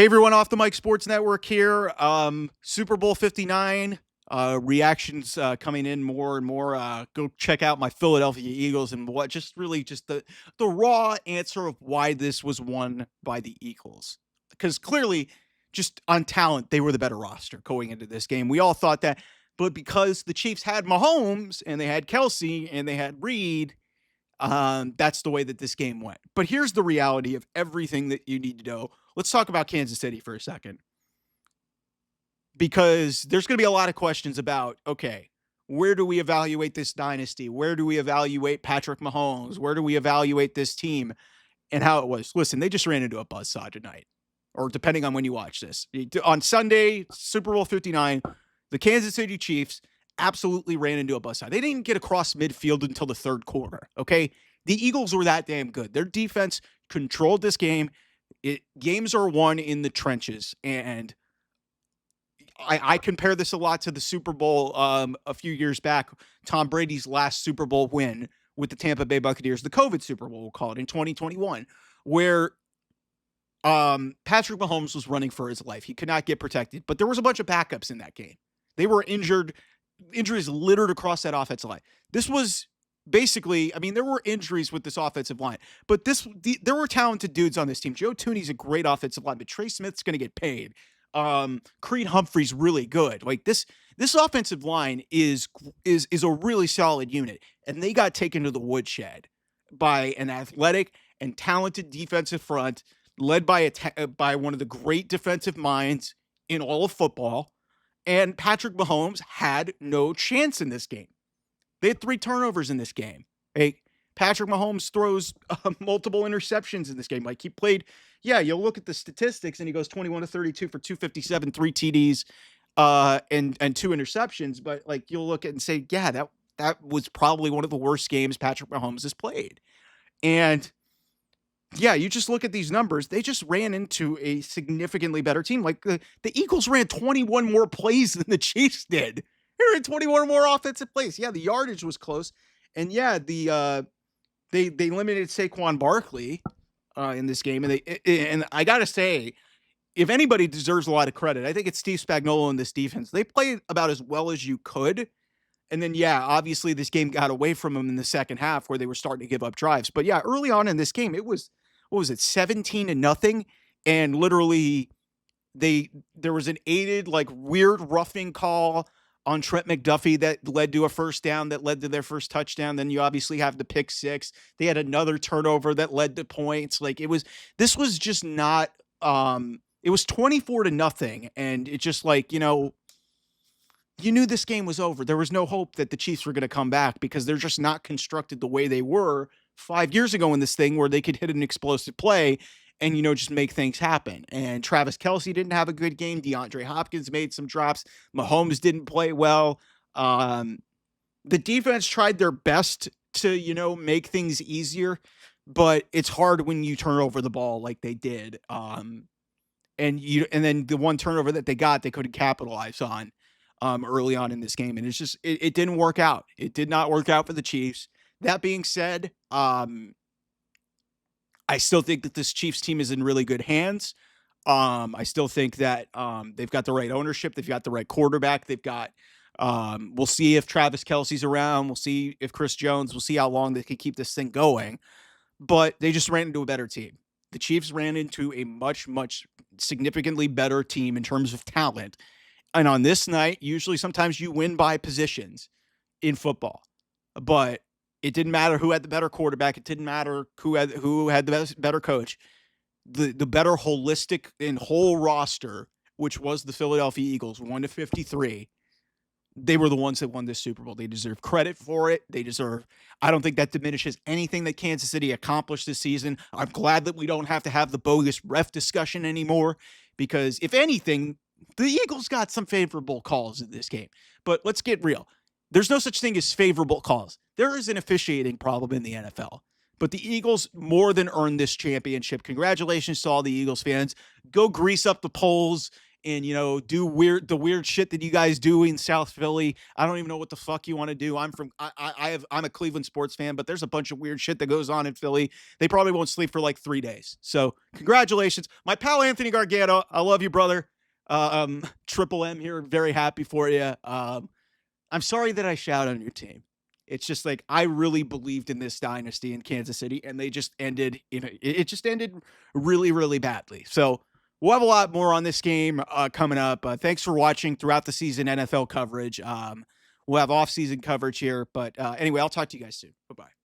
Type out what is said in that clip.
Hey everyone, off the Mike Sports Network here. Super Bowl 59 reactions coming in more and more. Go check out my Philadelphia Eagles and what just the raw answer of why this was won by the Eagles. Because clearly, just on talent, they were the better roster going into this game. We all thought that, but because the Chiefs had Mahomes and they had Kelsey and they had Reed, that's the way that this game went. But here's the reality of everything that you need to know. Let's talk about Kansas City for a second, because there's going to be a lot of questions about, okay, where do we evaluate this dynasty? Where do we evaluate Patrick Mahomes? Where do we evaluate this team and how it was? Listen, they just ran into a buzzsaw tonight, or depending on when you watch this. On Sunday, Super Bowl 59, the Kansas City Chiefs absolutely ran into a buzzsaw. They didn't get across midfield until the third quarter, okay? The Eagles were that damn good. Their defense controlled this game. Games are won in the trenches, and I compare this a lot to the Super Bowl a few years back, Tom Brady's last Super Bowl win with the Tampa Bay Buccaneers, the COVID Super Bowl, we'll call it, in 2021, where Patrick Mahomes was running for his life. He could not get protected, but there was a bunch of backups in that game. They were injured. Injuries littered across that offensive line. This was basically, I mean, there were injuries with this offensive line, but there were talented dudes on this team. Joe Tooney's a great offensive line, but Trey Smith's going to get paid. Creed Humphrey's really good. Like this offensive line is a really solid unit, and they got taken to the woodshed by an athletic and talented defensive front led by by one of the great defensive minds in all of football. And Patrick Mahomes had no chance in this game. They had 3 turnovers in this game. Hey, Patrick Mahomes throws multiple interceptions in this game. Like, he played, you'll look at the statistics and he goes 21 to 32 for 257, 3 TDs, and 2 interceptions. But like, you'll look at it and say, that was probably one of the worst games Patrick Mahomes has played. And you just look at these numbers. They just ran into a significantly better team. Like the Eagles ran 21 more plays than the Chiefs did. They ran 21 more offensive plays. Yeah, the yardage was close. And they limited Saquon Barkley in this game. And I got to say, if anybody deserves a lot of credit, I think it's Steve Spagnuolo and this defense. They played about as well as you could. And then, obviously this game got away from them in the second half where they were starting to give up drives. But early on in this game, it was, 17-0? And literally there was an aided, like, weird roughing call on Trent McDuffie that led to a first down, that led to their first touchdown. Then you obviously have the pick six. They had another turnover that led to points. Like, this was just not, it was 24-0. And it just, like, you knew this game was over. There was no hope that the Chiefs were going to come back because they're just not constructed the way they were 5 years ago in this thing, where they could hit an explosive play and, just make things happen. And Travis Kelsey didn't have a good game. DeAndre Hopkins made some drops. Mahomes didn't play well. The defense tried their best to, make things easier, but it's hard when you turn over the ball like they did. And then the one turnover that they got, they couldn't capitalize on early on in this game. And it's just, it didn't work out. It did not work out for the Chiefs. That being said, I still think that this Chiefs team is in really good hands. I still think that they've got the right ownership. They've got the right quarterback. They've got, we'll see if Travis Kelsey's around. We'll see if Chris Jones, we'll see how long they can keep this thing going. But they just ran into a better team. The Chiefs ran into a much, much significantly better team in terms of talent. And on this night, usually sometimes you win by positions in football. But it didn't matter who had the better quarterback. It didn't matter who had the better coach. The better holistic and whole roster, which was the Philadelphia Eagles, 1-53. They were the ones that won this Super Bowl. They deserve credit for it. I don't think that diminishes anything that Kansas City accomplished this season. I'm glad that we don't have to have the bogus ref discussion anymore, because if anything, the Eagles got some favorable calls in this game. But let's get real. There's no such thing as favorable calls. There is an officiating problem in the NFL. But the Eagles more than earned this championship. Congratulations to all the Eagles fans. Go grease up the poles and do the weird shit that you guys do in South Philly. I don't even know what the fuck you want to do. I'm a Cleveland sports fan, but there's a bunch of weird shit that goes on in Philly. They probably won't sleep for like 3 days. So congratulations, my pal Anthony Gargano. I love you, brother. Triple M here, very happy for you. I'm sorry that I shout on your team. It's just like I really believed in this dynasty in Kansas City, and they just ended it just ended really, really badly. So we'll have a lot more on this game coming up. Thanks for watching throughout the season NFL coverage. We'll have off-season coverage here, but anyway, I'll talk to you guys soon. Bye bye.